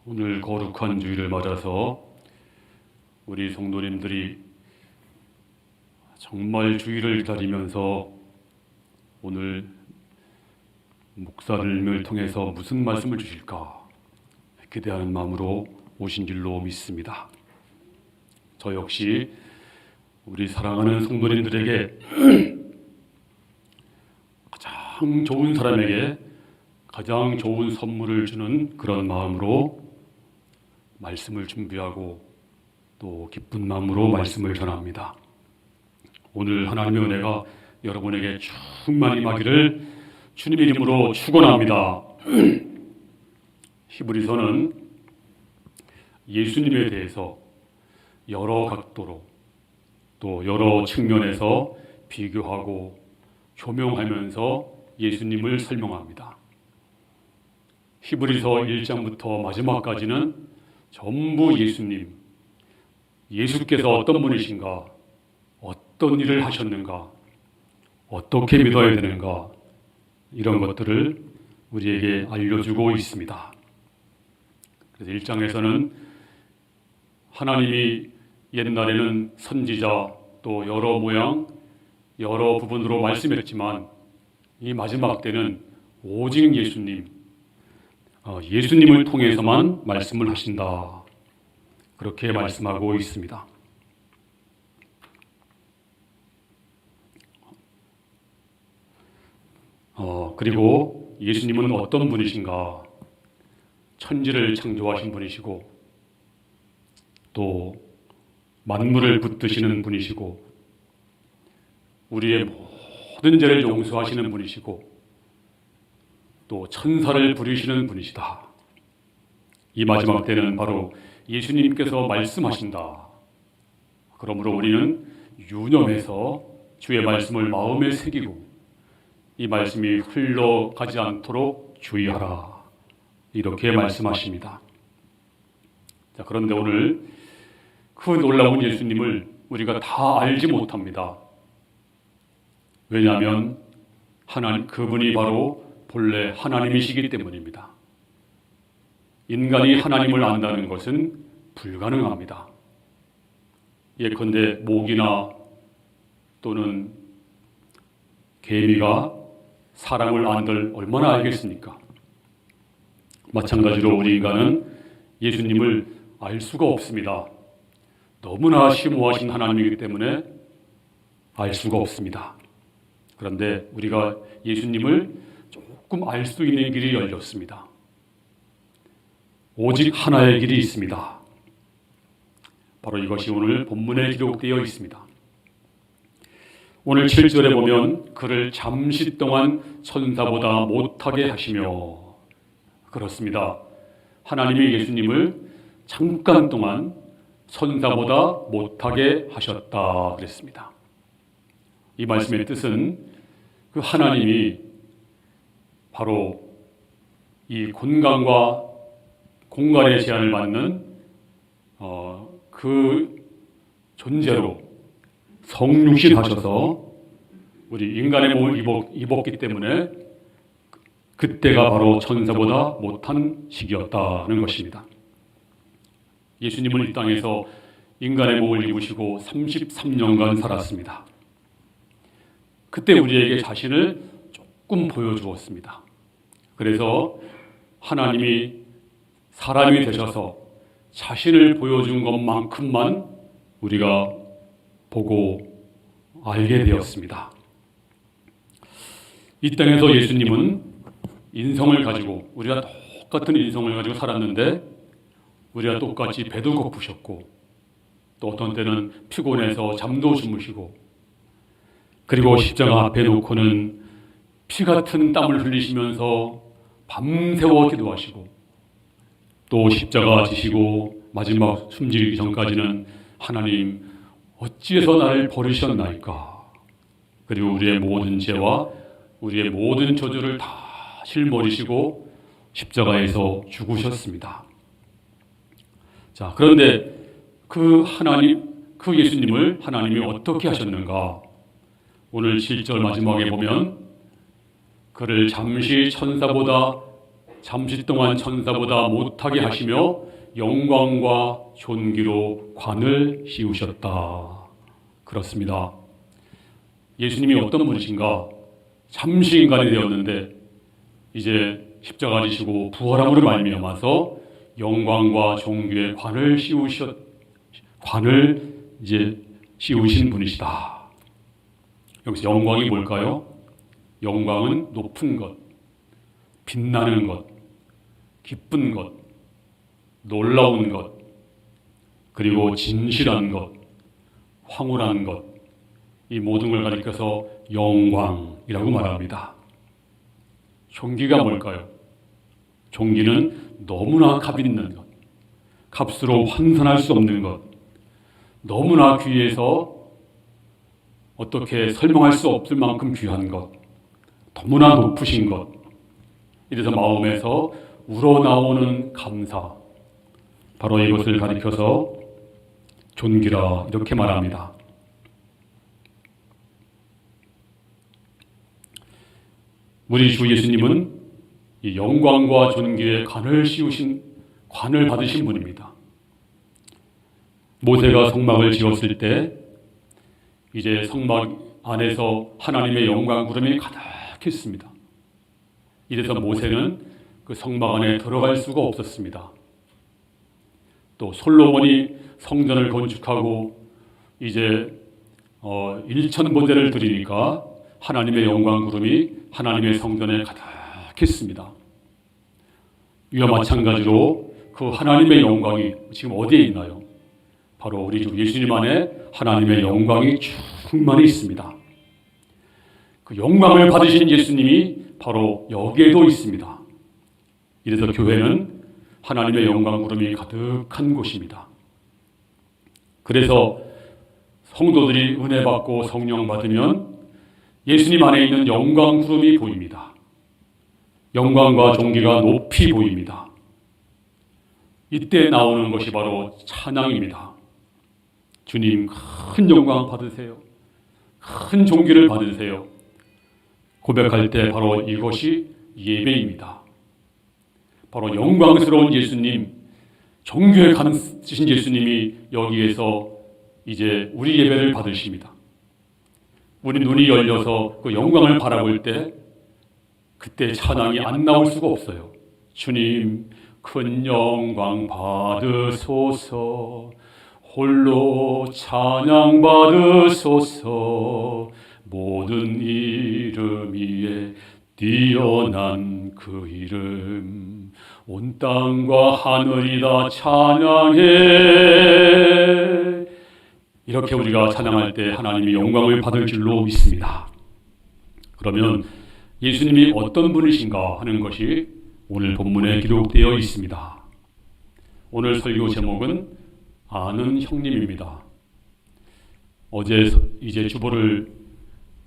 오늘 거룩한 주일을 맞아서 우리 성도님들이 정말 주일을 기다리면서 오늘 목사님을 통해서 무슨 말씀을 주실까 기대하는 마음으로 오신 줄로 믿습니다. 저 역시 우리 사랑하는 성도님들에게 가장 좋은 사람에게 가장 좋은 선물을 주는 그런 마음으로 말씀을 준비하고 또 기쁜 마음으로 말씀을 전합니다. 오늘 하나님의 은혜가 여러분에게 충만히 임하기를 주님의 이름으로 축원합니다. 히브리서는 예수님에 대해서 여러 각도로 또 여러 측면에서 비교하고 효명하면서 예수님을 설명합니다. 히브리서 1장부터 마지막까지는 전부 예수께서 어떤 분이신가, 어떤 일을 하셨는가, 어떻게 믿어야 되는가, 이런 것들을 우리에게 알려주고 있습니다. 그래서 1장에서는 하나님이 옛날에는 선지자 또 여러 모양, 여러 부분으로 말씀했지만 이 마지막 때는 오직 예수님을 통해서만 말씀을 하신다. 그렇게 말씀하고 있습니다. 그리고 예수님은 어떤 분이신가? 천지를 창조하신 분이시고 또 만물을 붙드시는 분이시고 우리의 모든 죄를 용서하시는 분이시고 또 천사를 부리시는 분이시다. 이 마지막 때는 바로 예수님께서 말씀하신다. 그러므로 우리는 유념해서 주의 말씀을 마음에 새기고 이 말씀이 흘러가지 않도록 주의하라. 이렇게 말씀하십니다. 자, 그런데 오늘 그 놀라운 예수님을 우리가 다 알지 못합니다. 왜냐하면 그분이 바로 본래 하나님이시기 때문입니다. 인간이 하나님을 안다는 것은 불가능합니다. 예컨대 모기나 또는 개미가 사람을 안들 얼마나 알겠습니까? 마찬가지로 우리 인간은 예수님을 알 수가 없습니다. 너무나 심오하신 하나님이기 때문에 알 수가 없습니다. 그런데 우리가 예수님을 조금 알 수 있는 길이 열렸습니다. 오직 하나의 길이 있습니다. 바로 이것이 오늘 본문에 기록되어 있습니다. 오늘 7절에 보면 그를 잠시 동안 천사보다 못하게 하시며, 그렇습니다. 하나님이 예수님을 잠깐 동안 천사보다 못하게 하셨다 그랬습니다. 이 말씀의 뜻은 그 하나님이 바로 이 건강과 공간의 제한을 받는 그 존재로 성육신 하셔서 우리 인간의 몸을 입었기 때문에 그때가 바로 천사보다 못한 시기였다는 것입니다. 예수님은 이 땅에서 인간의 몸을 입으시고 33년간 살았습니다. 그때 우리에게 자신을 조금 보여주었습니다. 그래서 하나님이 사람이 되셔서 자신을 보여준 것만큼만 우리가 보고 알게 되었습니다. 이 땅에서 예수님은 인성을 가지고 우리가 똑같은 인성을 가지고 살았는데 우리가 똑같이 배도 고프셨고 또 어떤 때는 피곤해서 잠도 주무시고 그리고 십자가 앞에 놓고는 피 같은 땀을 흘리시면서 밤새워 기도하시고 또 십자가 지시고 마지막 숨지기 전까지는 하나님 어찌해서 나를 버리셨나이까. 그리고 우리의 모든 죄와 우리의 모든 저주를 다 짊어지시고 십자가에서 죽으셨습니다. 자, 그런데 그 예수님을 하나님이 어떻게 하셨는가? 오늘 7절 마지막에 보면 그를 잠시 천사보다 잠시 동안 천사보다 못하게 하시며 영광과 존귀로 관을 씌우셨다. 그렇습니다. 예수님이 어떤 분이신가? 잠시 인간이 되었는데 이제 십자가 지시고 부활함으로 말미암아서 영광과 존귀의 관을 씌우신 분이시다. 여기서 영광이 뭘까요? 영광은 높은 것, 빛나는 것, 기쁜 것, 놀라운 것, 그리고 진실한 것, 황홀한 것, 이 모든 걸 가리켜서 영광이라고 말합니다. 존귀가 뭘까요? 존귀는 너무나 값 있는 것, 값으로 환산할 수 없는 것, 너무나 귀해서 어떻게 설명할 수 없을 만큼 귀한 것, 너무나 높으신 것, 이래서 마음에서 우러나오는 감사, 바로 이것을 가리켜서 존귀라 이렇게 말합니다. 우리 주 예수님은 이 영광과 존귀의 관을 받으신 분입니다. 모세가 성막을 지었을 때 이제 성막 안에서 하나님의 영광 구름이 가득했습니다. 이래서 모세는 그 성막 안에 들어갈 수가 없었습니다. 또 솔로몬이 성전을 건축하고 이제 일천보대를 드리니까 하나님의 영광 구름이 하나님의 성전에 가득했습니다. 이와 마찬가지로 그 하나님의 영광이 지금 어디에 있나요? 바로 우리 주 예수님 안에 하나님의 영광이 충만히 있습니다. 그 영광을 받으신 예수님이 바로 여기에도 있습니다. 이래서 교회는 하나님의 영광 구름이 가득한 곳입니다. 그래서 성도들이 은혜 받고 성령 받으면 예수님 안에 있는 영광 구름이 보입니다. 영광과 존귀가 높이 보입니다. 이때 나오는 것이 바로 찬양입니다. 주님 큰 영광 받으세요. 큰 존귀를 받으세요. 고백할 때 바로 이것이 예배입니다. 바로 영광스러운 예수님, 존귀에 가르치신 예수님이 여기에서 이제 우리 예배를 받으십니다. 우리 눈이 열려서 그 영광을 바라볼 때 그때 찬양이 안 나올 수가 없어요. 주님 큰 영광 받으소서, 홀로 찬양 받으소서, 모든 이름 위에 뛰어난 그 이름, 온 땅과 하늘이 다 찬양해. 이렇게 우리가 찬양할 때 하나님이 영광을 받을 줄로 믿습니다. 그러면 예수님이 어떤 분이신가 하는 것이 오늘 본문에 기록되어 있습니다. 오늘 설교 제목은 아는 형님입니다. 어제 이제 주보를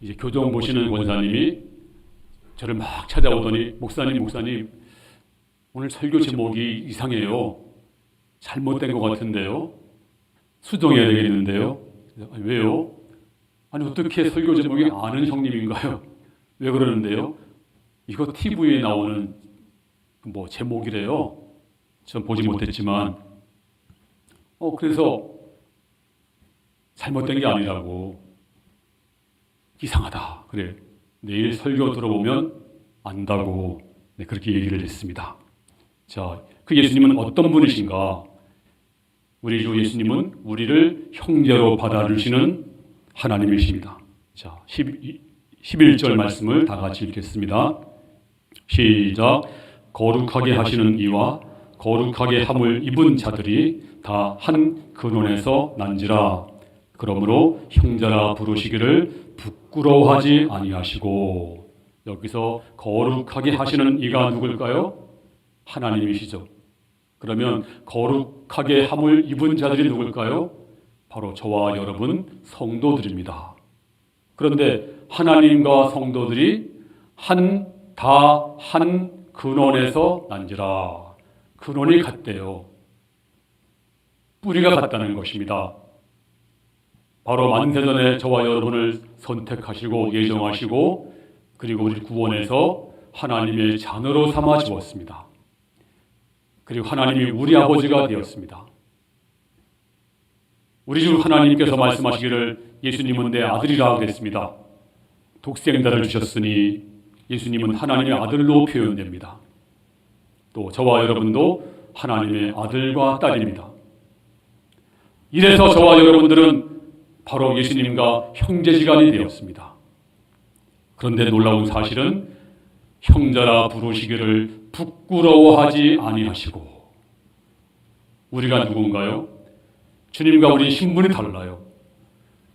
이제 교정 보시는 권사님이 저를 막 찾아오더니 목사님 오늘 설교 제목이 이상해요. 잘못된 것 같은데요. 수정해야 되겠는데요. 왜요? 아니 어떻게 설교 제목이 아는 형님인가요? 왜 그러는데요? 이거 TV에 나오는 제목이래요. 전 보지 못했지만 그래서 잘못된 게 아니라고. 이상하다. 그래. 내일 설교 들어보면 안다고. 네, 그렇게 얘기를 했습니다. 자, 그 예수님은 어떤 분이신가? 우리 주 예수님은 우리를 형제로 받아주시는 하나님이십니다. 자, 11절 말씀을 다 같이 읽겠습니다. 시작. 거룩하게 하시는 이와 거룩하게 함을 입은 자들이 다 한 근원에서 난지라. 그러므로 형제라 부르시기를 부끄러워하지 아니하시고. 여기서 거룩하게 하시는 이가 누굴까요? 하나님이시죠. 그러면 거룩하게 함을 입은 자들이 누굴까요? 바로 저와 여러분 성도들입니다. 그런데 하나님과 성도들이 한 근원에서 난지라. 근원이 같대요. 뿌리가 같다는 것입니다. 바로 만세전에 저와 여러분을 선택하시고 예정하시고 그리고 우리 구원해서 하나님의 자녀로 삼아 주었습니다. 그리고 하나님이 우리 아버지가 되었습니다. 우리 주 하나님께서 말씀하시기를 예수님은 내 아들이라 그랬습니다. 독생자를 주셨으니 예수님은 하나님의 아들로 표현됩니다. 또 저와 여러분도 하나님의 아들과 딸입니다. 이래서 저와 여러분들은 바로 예수님과 형제지간이 되었습니다. 그런데 놀라운 사실은 형제라 부르시기를 부끄러워하지 아니하시고, 우리가 누군가요? 주님과 우리 신분이 달라요.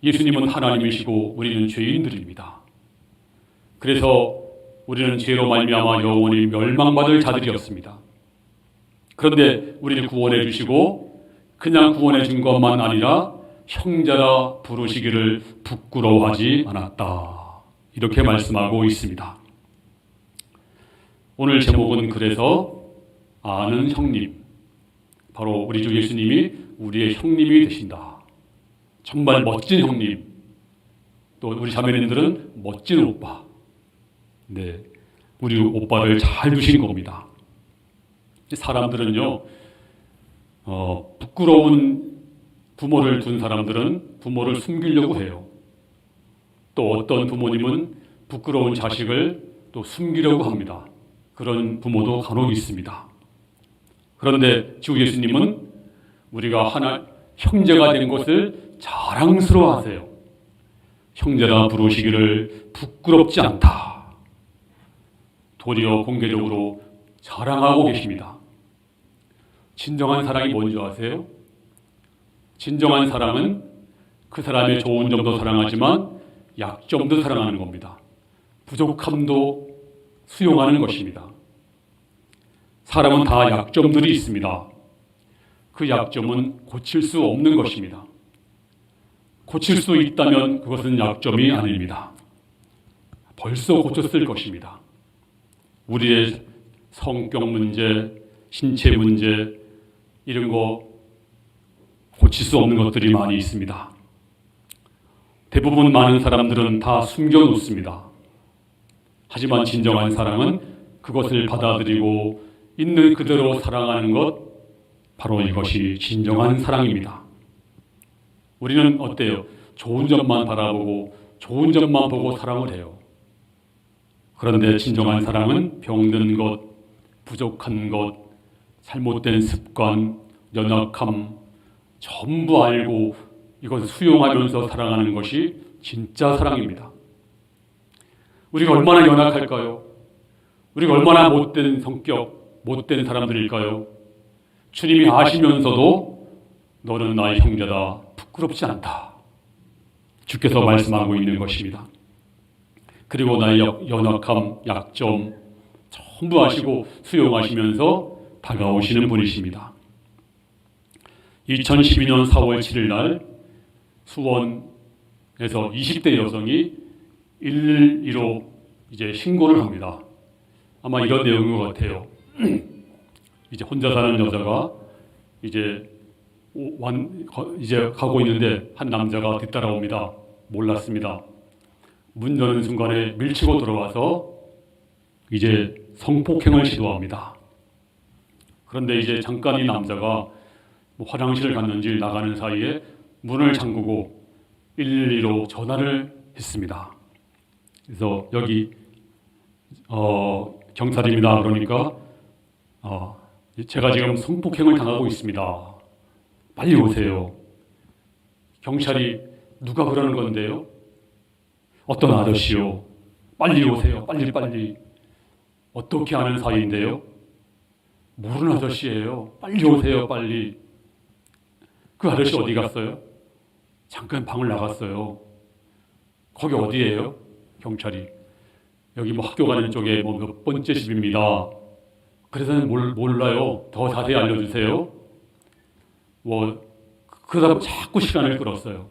예수님은 하나님이시고 우리는 죄인들입니다. 그래서 우리는 죄로 말미암아 영원히 멸망받을 자들이었습니다. 그런데 우리를 구원해 주시고 그냥 구원해 준 것만 아니라 형제라 부르시기를 부끄러워하지 않았다, 이렇게 말씀하고 있습니다. 오늘 제목은 그래서 아는 형님, 바로 우리 주 예수님이 우리의 형님이 되신다. 정말 멋진 형님, 또 우리 자매님들은 멋진 오빠. 네, 우리 오빠를 잘 두신 겁니다. 사람들은요, 부끄러운 부모를 둔 사람들은 부모를 숨기려고 해요. 또 어떤 부모님은 부끄러운 자식을 또 숨기려고 합니다. 그런 부모도 간혹 있습니다. 그런데 주 예수님은 우리가 하나 형제가 된 것을 자랑스러워하세요. 형제라 부르시기를 부끄럽지 않다. 도리어 공개적으로 자랑하고 계십니다. 진정한 사랑이 뭔지 아세요? 진정한 사랑은 그 사람의 좋은 점도 사랑하지만 약점도 사랑하는 겁니다. 부족함도 수용하는 것입니다. 사람은 다 약점들이 있습니다. 그 약점은 고칠 수 없는 것입니다. 고칠 수 있다면 그것은 약점이 아닙니다. 벌써 고쳤을 것입니다. 우리의 성격 문제, 신체 문제, 이런 거 고칠 수 없는 것들이 많이 있습니다. 대부분 많은 사람들은 다 숨겨놓습니다. 하지만 진정한 사랑은 그것을 받아들이고 있는 그대로 사랑하는 것, 바로 이것이 진정한 사랑입니다. 우리는 어때요? 좋은 점만 바라보고 좋은 점만 보고 사랑을 해요. 그런데 진정한 사랑은 병든 것, 부족한 것, 잘못된 습관, 연약함 전부 알고 이것을 수용하면서 사랑하는 것이 진짜 사랑입니다. 우리가 얼마나 연약할까요? 우리가 얼마나 못된 성격, 못된 사람들일까요? 주님이 아시면서도 너는 나의 형제다, 부끄럽지 않다, 주께서 말씀하고 있는 것입니다. 그리고 나의 연약함, 약점 전부 아시고 수용하시면서 다가오시는 분이십니다. 2012년 4월 7일 날 수원에서 20대 여성이 112로 이제 신고를 합니다. 아마 이런 내용인 것 같아요. 이제 혼자 사는 여자가 이제 가고 있는데 한 남자가 뒤따라옵니다. 몰랐습니다. 문 여는 순간에 밀치고 들어와서 이제 성폭행을 시도합니다. 그런데 이제 잠깐 이 남자가 화장실을 갔는지 나가는 사이에 문을 잠그고 112로 전화를 했습니다. 그래서 여기 경찰입니다. 그러니까 제가 지금 성폭행을 당하고 있습니다. 빨리 오세요. 경찰이 누가 그러는 건데요? 어떤 아저씨요? 빨리 오세요. 빨리. 어떻게 아는 사이인데요? 모르는 아저씨예요. 빨리 오세요. 빨리. 그 아저씨 어디 갔어요? 잠깐 방을 나갔어요. 거기 어디예요? 경찰이. 여기 학교 가는 쪽에 몇 번째 집입니다. 그래서는 몰라요. 더 자세히 알려주세요. 그러다 자꾸 시간을 끌었어요.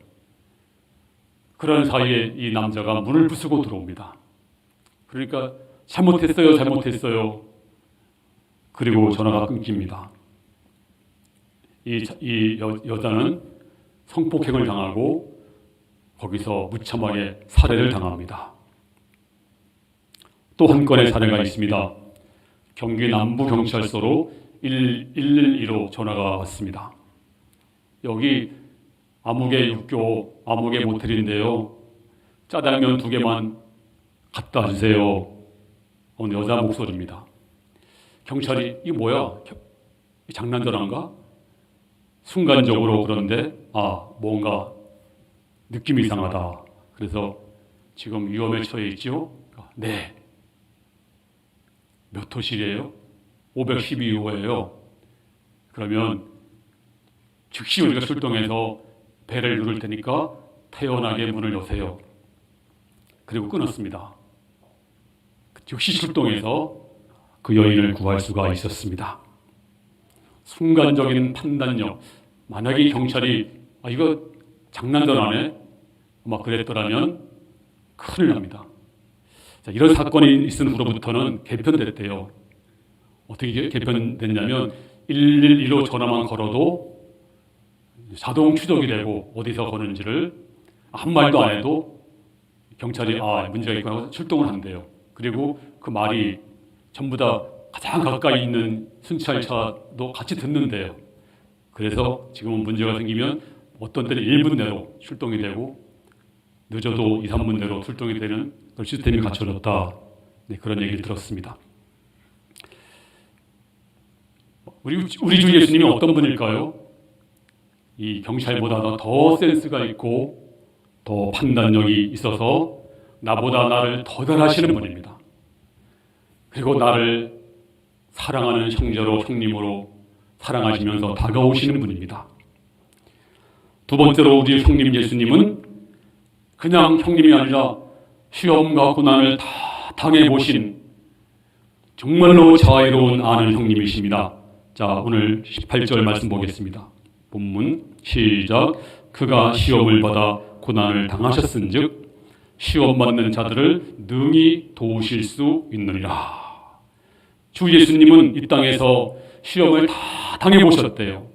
그런 사이에 이 남자가 문을 부수고 들어옵니다. 그러니까 잘못했어요. 그리고 전화가 끊깁니다. 이 여자는 성폭행을 당하고 거기서 무참하게 살해를 당합니다. 또 한 건의 사례가 있습니다. 경기 남부경찰서로 112로 전화가 왔습니다. 여기 아무개 육교, 아무개 모텔인데요. 짜장면 2개만 갖다 주세요. 어느 여자 목소리입니다. 경찰이 이게 뭐야? 장난전화인가? 순간적으로 그런데 뭔가 느낌이 이상하다. 그래서 지금 위험에 처해 있죠? 네. 몇 호실이에요? 512호예요. 그러면 즉시 우리가 출동해서 배를 누를 테니까 태연하게 문을 여세요. 그리고 끊었습니다. 즉시 출동해서 그 여인을 구할 수가 있었습니다. 순간적인 판단력. 만약에 경찰이 이거 장난전화네? 막 그랬더라면 큰일 납니다. 자, 이런 사건이 있은 후로부터는 개편됐대요. 어떻게 개편됐냐면 112로 전화만 걸어도 자동 추적이 되고 어디서 거는지를 한 말도 안 해도 경찰이 문제가 있구나 출동을 한대요. 그리고 그 말이 전부 다 가장 가까이 있는 순찰차도 같이 듣는데요. 그래서 지금은 문제가 생기면 어떤 때는 1분 내로 출동이 되고 늦어도 2, 3분 내로 출동이 되는 그런 시스템이 갖춰졌다. 네, 그런 얘기를 들었습니다. 우리 주 예수님이 어떤 분일까요? 이 경찰보다 더 센스가 있고 더 판단력이 있어서 나보다 나를 더 잘하시는 분입니다. 그리고 나를 사랑하는 형제로 형님으로 사랑하시면서 다가오시는 분입니다. 두 번째로 우리 형님 예수님은 그냥 형님이 아니라 시험과 고난을 다 당해보신 정말로 자애로운 아는 형님이십니다. 자, 오늘 18절 말씀 보겠습니다. 본문 시작. 그가 시험을 받아 고난을 당하셨은즉 시험 받는 자들을 능히 도우실 수 있느니라. 주 예수님은 이 땅에서 시험을 다 당해보셨대요.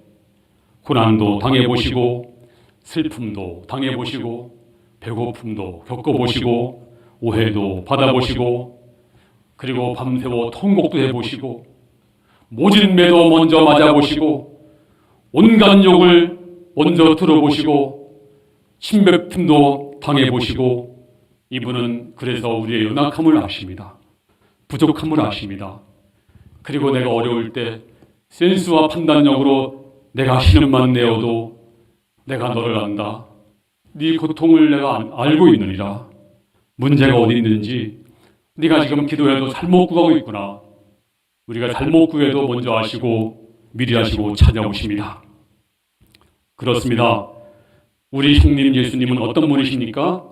고난도 당해보시고 슬픔도 당해보시고 배고픔도 겪어보시고 오해도 받아보시고 그리고 밤새워 통곡도 해보시고 모진 매도 먼저 맞아보시고 온갖 욕을 먼저 들어보시고 침뱉음도 당해보시고 이분은 그래서 우리의 연약함을 아십니다. 부족함을 아십니다. 그리고 내가 어려울 때 센스와 판단력으로 내가 신음만 내어도 내가 너를 안다. 네 고통을 내가 알고 있느니라. 문제가 어디 있는지 네가 지금 기도해도 잘못 구하고 있구나. 우리가 잘못 구해도 먼저 아시고 미리 아시고 찾아오십니다. 그렇습니다. 우리 형님 예수님은 어떤 분이십니까?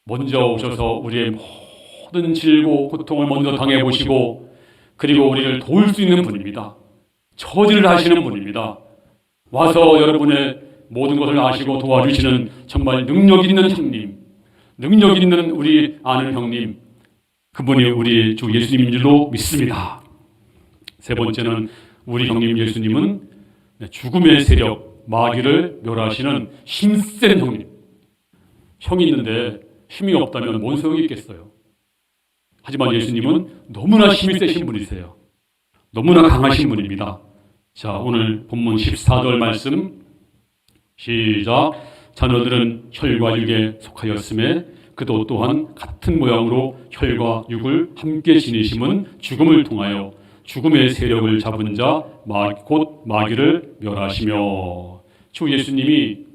먼저 오셔서 우리의 모든 질고 고통을 먼저 당해보시고 그리고 우리를 도울 수 있는 분입니다. 처지를 하시는 분입니다. 와서 여러분의 모든 것을 아시고 도와주시는 정말 능력 있는 형님, 능력 있는 우리 아는 형님, 그분이 우리 주 예수님인 줄로 믿습니다. 세 번째는 우리 형님 예수님은 죽음의 세력, 마귀를 멸하시는 힘센 형님. 형이 있는데 힘이 없다면 뭔 소용이 있겠어요? 하지만 예수님은 너무나 힘이 세신 분이세요. 너무나 강하신 분입니다. 자, 오늘 본문 14절 말씀 시작. 자녀들은 혈과 육에 속하였음에 그도 또한 같은 모양으로 혈과 육을 함께 지니심은 죽음을 통하여 죽음의 세력을 잡은 자 곧 마귀를 멸하시며. 주 예수님이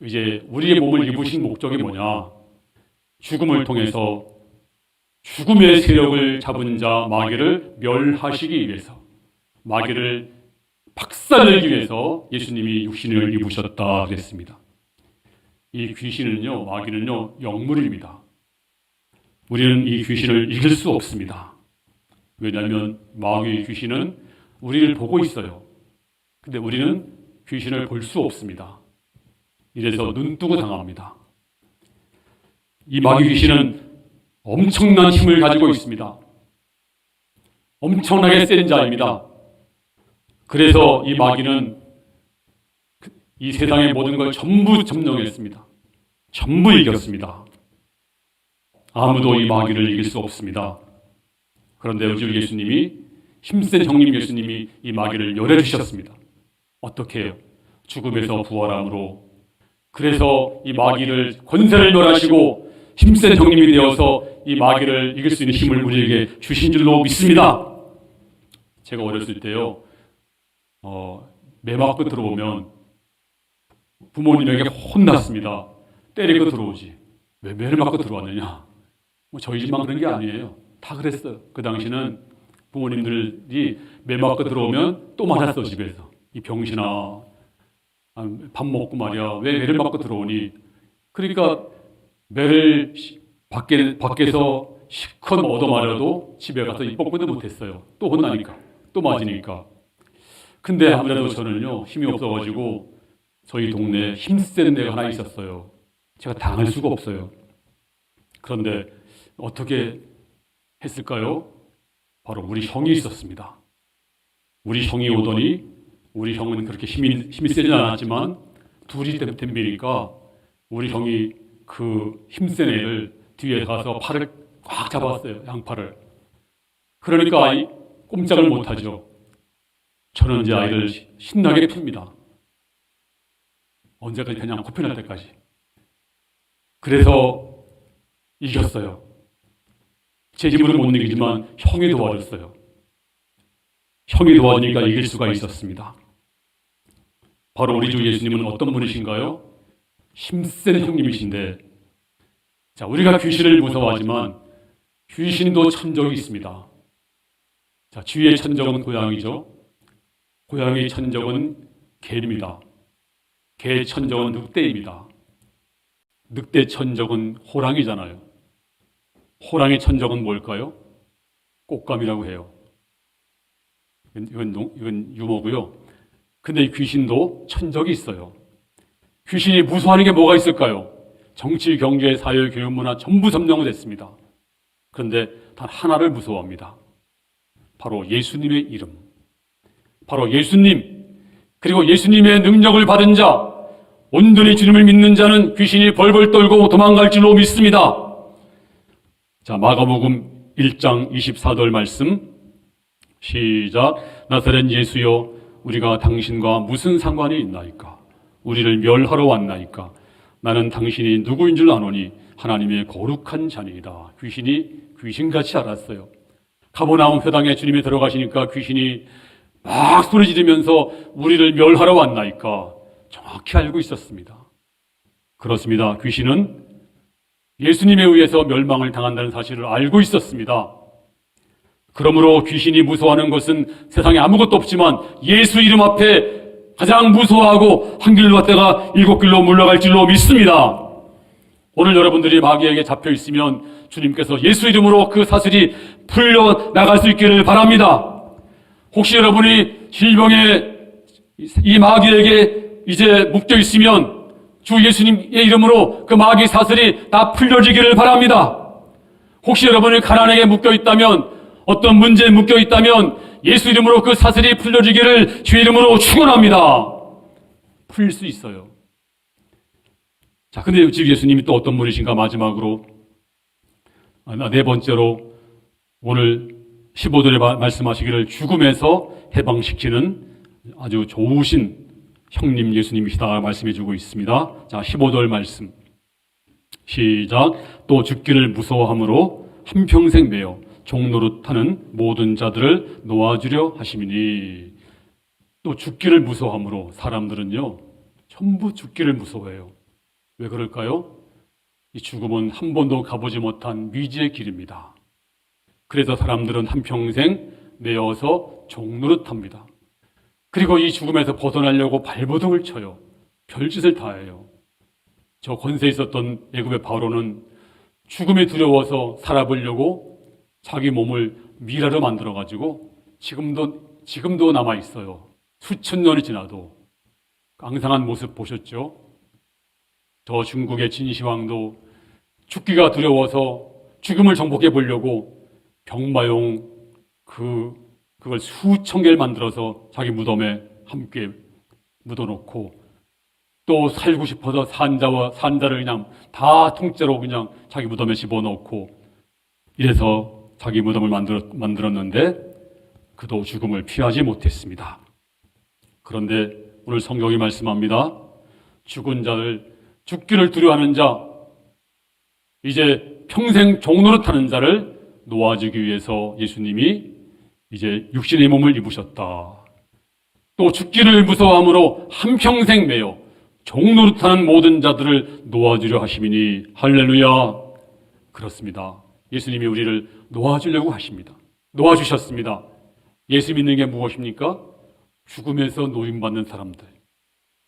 이제 우리의 몸을 입으신 목적이 뭐냐? 죽음을 통해서 죽음의 세력을 잡은 자 마귀를 멸하시기 위해서, 마귀를 박살내기 위해서 예수님이 육신을 입으셨다 그랬습니다. 이 귀신은요, 마귀는요, 영물입니다. 우리는 이 귀신을 이길 수 없습니다. 왜냐하면 마귀의 귀신은 우리를 보고 있어요. 근데 우리는 귀신을 볼 수 없습니다. 이래서 눈뜨고 당합니다. 이 마귀 귀신은 엄청난 힘을 가지고 있습니다. 엄청나게 센 자입니다. 그래서 이 마귀는 이 세상의 모든 걸 전부 점령했습니다. 전부 이겼습니다. 아무도 이 마귀를 이길 수 없습니다. 그런데 우리 예수님이 힘센 형님 예수님이 이 마귀를 열어주셨습니다. 어떻게 해요? 죽음에서 부활함으로. 그래서 이 마귀를 권세를 멸하시고 힘센 형님이 되어서 이 마귀를 이길 수 있는 힘을 우리에게 주신 줄로 믿습니다. 제가 어렸을 때요, 매 맞고 들어오면 부모님에게 혼났습니다. 때리고 들어오지. 왜 매를 맞고 들어왔느냐? 뭐 저희 집만 그런 게 아니에요. 다 그랬어요. 그 당시는 부모님들이 매 맞고 들어오면 또 맞았어, 집에서. 이 병신아, 밥 먹고 말이야. 왜 매를 맞고 들어오니? 그러니까 매를 밖에서 실컷 얻어맞아도 집에 가서 입 뻗고도 못했어요. 또 혼나니까, 또 맞으니까. 근데 아무래도 저는요, 힘이 없어가지고 저희 동네에 힘센 데가 하나 있었어요. 제가 당할 수가 없어요. 그런데 어떻게 했을까요? 바로 우리 형이 있었습니다. 우리 형이 오더니, 우리 형은 그렇게 힘이 세진 않았지만 둘이 덤비니까 우리 형이 그 힘센 애를 뒤에 가서 팔을 꽉 잡았어요. 양팔을. 그러니까 꼼짝을 못하죠. 저는 이제 아이를 신나게 핍니다. 언제까지 그냥 코피 날 때까지. 그래서 이겼어요. 제 힘으로 못 이기지만 형이 도와줬어요. 형이 도와주니까 이길 수가 있었습니다. 바로 우리 주 예수님은 어떤 분이신가요? 힘센 형님이신데, 자, 우리가 귀신을 무서워하지만 귀신도 천적이 있습니다. 자, 쥐의 천적은 고양이죠. 고양이 천적은 개입니다. 개 천적은 늑대입니다. 늑대 천적은 호랑이잖아요. 호랑이 천적은 뭘까요? 꽃감이라고 해요. 이건 유머고요. 근데 이 귀신도 천적이 있어요. 귀신이 무서워하는 게 뭐가 있을까요? 정치, 경제, 사회, 교육, 문화 전부 점령됐습니다. 그런데 단 하나를 무서워합니다. 바로 예수님의 이름. 바로 예수님, 그리고 예수님의 능력을 받은 자, 온전히 주님을 믿는 자는 귀신이 벌벌 떨고 도망갈 줄로 믿습니다. 자, 마가복음 1장 24절 말씀 시작. 나사렛 예수여, 우리가 당신과 무슨 상관이 있나이까? 우리를 멸하러 왔나이까? 나는 당신이 누구인 줄 아노니 하나님의 거룩한 자니이다. 귀신이 귀신같이 알았어요. 가버나움 회당에 주님이 들어가시니까 귀신이 막 소리 지르면서 우리를 멸하러 왔나이까? 정확히 알고 있었습니다. 그렇습니다. 귀신은 예수님에 의해서 멸망을 당한다는 사실을 알고 있었습니다. 그러므로 귀신이 무서워하는 것은 세상에 아무것도 없지만 예수 이름 앞에 가장 무서워하고 한 길로 갔다가 일곱 길로 물러갈 줄로 믿습니다. 오늘 여러분들이 마귀에게 잡혀 있으면 주님께서 예수 이름으로 그 사슬이 풀려 나갈 수 있기를 바랍니다. 혹시 여러분이 질병에 이 마귀에게 이제 묶여 있으면 주 예수님의 이름으로 그 마귀 사슬이 다 풀려지기를 바랍니다. 혹시 여러분이 가난에게 묶여 있다면, 어떤 문제에 묶여 있다면 예수 이름으로 그 사슬이 풀려지기를 주 이름으로 축원합니다. 풀릴 수 있어요. 자, 근데 지금 예수님이 또 어떤 분이신가? 마지막으로 네 번째로 오늘 15절에 말씀하시기를 죽음에서 해방시키는 아주 좋으신 형님 예수님이시다 말씀해주고 있습니다. 자, 15절 말씀 시작. 또 죽기를 무서워함으로 한평생 매여 종노릇하는 모든 자들을 놓아주려 하심이니. 또 죽기를 무서워함으로, 사람들은요 전부 죽기를 무서워해요. 왜 그럴까요? 이 죽음은 한 번도 가보지 못한 미지의 길입니다. 그래서 사람들은 한평생 매여서 종노릇합니다. 그리고 이 죽음에서 벗어나려고 발버둥을 쳐요. 별짓을 다 해요. 저 권세 있었던 애굽의 바로는 죽음이 두려워서 살아보려고 자기 몸을 미라로 만들어가지고 지금도 남아있어요. 수천 년이 지나도. 앙상한 모습 보셨죠? 저 중국의 진시황도 죽기가 두려워서 죽음을 정복해 보려고 병마용 그걸 수천 개를 만들어서 자기 무덤에 함께 묻어놓고, 또 살고 싶어서 산자를 그냥 다 통째로 그냥 자기 무덤에 집어넣고, 이래서 자기 무덤을 만들었는데 그도 죽음을 피하지 못했습니다. 그런데 오늘 성경이 말씀합니다. 죽은 자를, 죽기를 두려워하는 자, 이제 평생 종노릇하는 자를 놓아주기 위해서 예수님이 이제 육신의 몸을 입으셨다. 또 죽기를 무서워함으로 한평생 매여 종노릇하는 모든 자들을 놓아주려 하심이니 할렐루야. 그렇습니다. 예수님이 우리를 놓아주려고 하십니다. 놓아주셨습니다. 예수 믿는 게 무엇입니까? 죽음에서 노임받는 사람들,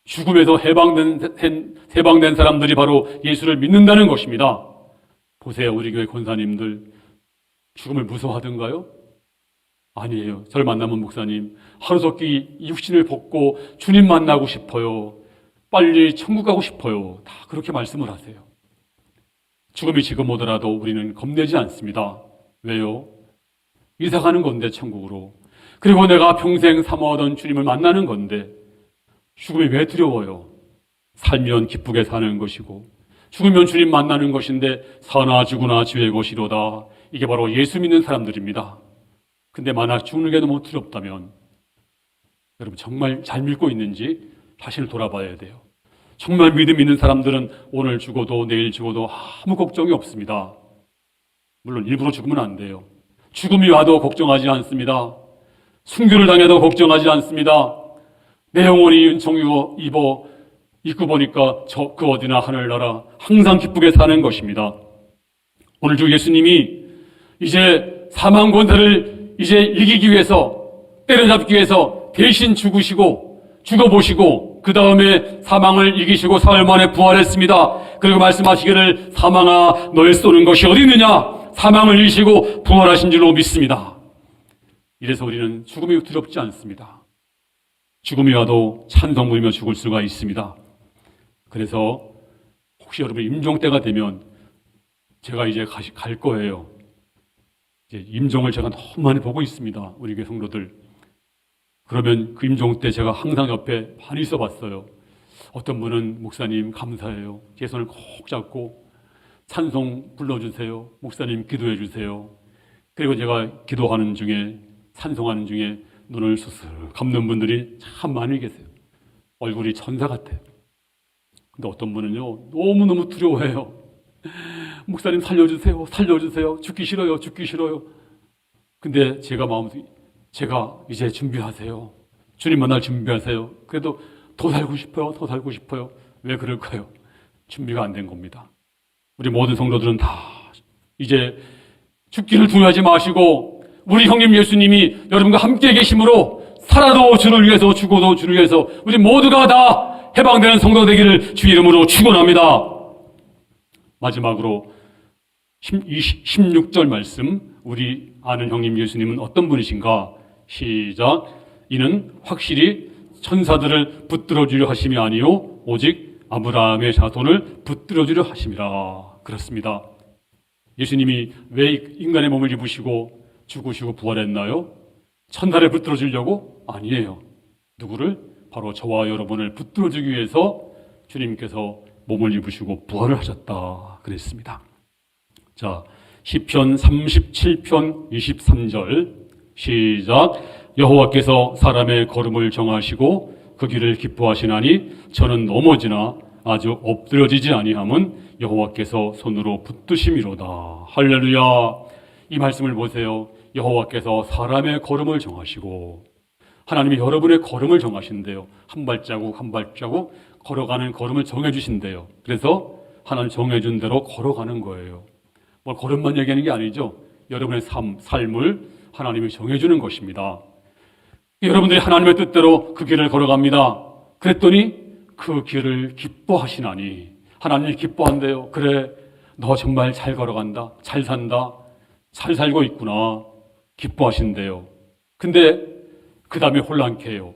죽음에서 해방된 사람들이 바로 예수를 믿는다는 것입니다. 보세요, 우리 교회 권사님들 죽음을 무서워하던가요? 아니에요. 저를 만나면 목사님, 하루속히 육신을 벗고 주님 만나고 싶어요. 빨리 천국 가고 싶어요. 다 그렇게 말씀을 하세요. 죽음이 지금 오더라도 우리는 겁내지 않습니다. 왜요? 이사 가는 건데, 천국으로. 그리고 내가 평생 사모하던 주님을 만나는 건데 죽음이 왜 두려워요? 살면 기쁘게 사는 것이고 죽으면 주님 만나는 것인데 사나 죽으나 주의 것이로다. 이게 바로 예수 믿는 사람들입니다. 근데 만약 죽는 게 너무 두렵다면 여러분 정말 잘 믿고 있는지 자신을 돌아봐야 돼요. 정말 믿음 있는 사람들은 오늘 죽어도 내일 죽어도 아무 걱정이 없습니다. 물론 일부러 죽으면 안 돼요. 죽음이 와도 걱정하지 않습니다. 순교를 당해도 걱정하지 않습니다. 내 영혼이 윤총 입고 보니까 그 어디나 하늘나라 항상 기쁘게 사는 것입니다. 오늘 주 예수님이 이제 사망 권세를 이제 이기기 위해서, 때려잡기 위해서 대신 죽어보시고 그 다음에 사망을 이기시고 사흘 만에 부활했습니다. 그리고 말씀하시기를 사망아 너를 쏘는 것이 어디 있느냐, 사망을 이기시고 부활하신 줄로 믿습니다. 이래서 우리는 죽음이 두렵지 않습니다. 죽음이 와도 찬송 부리며 죽을 수가 있습니다. 그래서 혹시 여러분 임종 때가 되면 제가 이제 갈 거예요. 이제 임종을 제가 너무 많이 보고 있습니다. 우리 교회 성도들. 그러면 그 임종 때 제가 항상 옆에 많이 있어 봤어요. 어떤 분은 목사님 감사해요. 제 손을 꼭 잡고 찬송 불러주세요. 목사님 기도해 주세요. 그리고 제가 기도하는 중에, 찬송하는 중에 눈을 수술 감는 분들이 참 많이 계세요. 얼굴이 천사 같아요. 근데 어떤 분은요, 너무너무 두려워해요. 목사님 살려주세요. 죽기 싫어요. 근데 제가 마음속에, 제가 이제 준비하세요. 주님 만날 준비하세요. 그래도 더 살고 싶어요. 왜 그럴까요? 준비가 안 된 겁니다. 우리 모든 성도들은 다 이제 죽기를 두려워하지 마시고 우리 형님 예수님이 여러분과 함께 계심으로 살아도 주를 위해서 죽어도 주를 위해서 우리 모두가 다 해방되는 성도 되기를 주 이름으로 축원합니다. 마지막으로 16절 말씀, 우리 아는 형님 예수님은 어떤 분이신가? 시작. 이는 확실히 천사들을 붙들어주려 하심이 아니요 오직 아브라함의 자손을 붙들어주려 하심이라. 그렇습니다. 예수님이 왜 인간의 몸을 입으시고 죽으시고 부활했나요? 천사를 붙들어주려고? 아니에요. 누구를? 바로 저와 여러분을 붙들어주기 위해서 주님께서 몸을 입으시고 부활을 하셨다 그랬습니다. 자, 시편 37편 23절 시작. 여호와께서 사람의 걸음을 정하시고 그 길을 기뻐하시나니 저는 넘어지나 아주 엎드려지지 아니함은 여호와께서 손으로 붙드심이로다. 할렐루야. 이 말씀을 보세요. 여호와께서 사람의 걸음을 정하시고, 하나님이 여러분의 걸음을 정하신대요. 한 발자국 한 발자국 걸어가는 걸음을 정해주신대요. 그래서 하나님 정해준 대로 걸어가는 거예요. 뭐 걸음만 얘기하는 게 아니죠. 여러분의 삶을 하나님이 정해주는 것입니다. 여러분들이 하나님의 뜻대로 그 길을 걸어갑니다. 그랬더니 그 길을 기뻐하시나니, 하나님이 기뻐한대요. 그래, 너 정말 잘 걸어간다, 잘 산다, 잘 살고 있구나, 기뻐하신대요. 근데 그 다음에 혼란케 해요.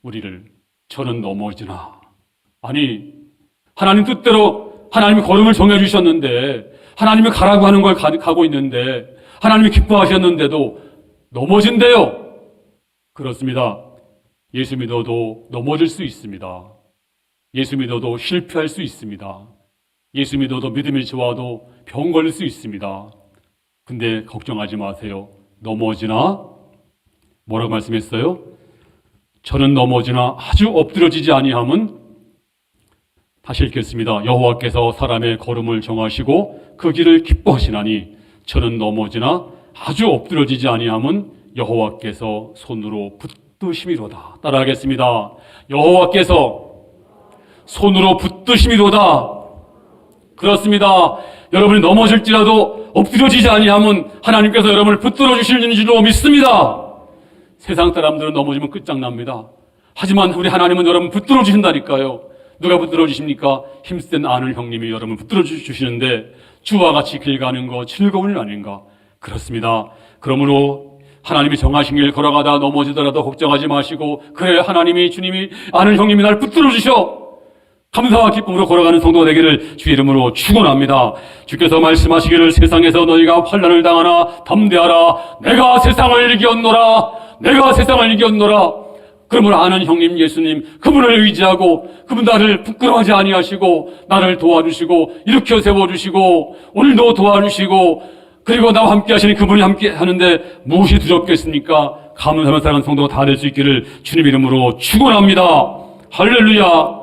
우리를. 저는 넘어지나. 아니, 하나님 뜻대로 하나님이 걸음을 정해주셨는데, 하나님이 가라고 하는 걸 가고 있는데, 하나님이 기뻐하셨는데도 넘어진대요. 그렇습니다. 예수 믿어도 넘어질 수 있습니다. 예수 믿어도 실패할 수 있습니다. 예수 믿어도 믿음이 좋아도 병 걸릴 수 있습니다. 근데 걱정하지 마세요. 넘어지나 뭐라고 말씀했어요? 저는 넘어지나 아주 엎드려지지 아니함은, 다시 읽겠습니다. 여호와께서 사람의 걸음을 정하시고 그 길을 기뻐하시나니 저는 넘어지나 아주 엎드려지지 아니함은 여호와께서 손으로 붙드심이로다. 따라하겠습니다. 여호와께서 손으로 붙드심이로다. 그렇습니다. 여러분이 넘어질지라도 엎드려지지 아니함은 하나님께서 여러분을 붙들어 주시는 줄로 믿습니다. 세상 사람들은 넘어지면 끝장납니다. 하지만 우리 하나님은 여러분 붙들어 주신다니까요. 누가 붙들어 주십니까? 힘센 아는 형님이 여러분을 붙들어 주시는데 주와 같이 길 가는 거 즐거운 일 아닌가? 그렇습니다. 그러므로 하나님이 정하신 길 걸어가다 넘어지더라도 걱정하지 마시고, 그래 하나님이, 주님이, 아는 형님이 날 붙들어 주셔 감사와 기쁨으로 걸어가는 성도가 되기를 주의 이름으로 축원합니다. 주께서 말씀하시기를 세상에서 너희가 환난을 당하나 담대하라. 내가 세상을 이겼노라. 내가 세상을 이겼노라. 그러므로 아는 형님 예수님, 그분을 의지하고 그분 나를 부끄러워하지 아니하시고 나를 도와주시고 일으켜 세워주시고 오늘도 도와주시고 그리고 나와 함께 하시는 그분이 함께 하는데 무엇이 두렵겠습니까? 감사하며 살아가는 성도가 다 될 수 있기를 주님 이름으로 축원합니다. 할렐루야.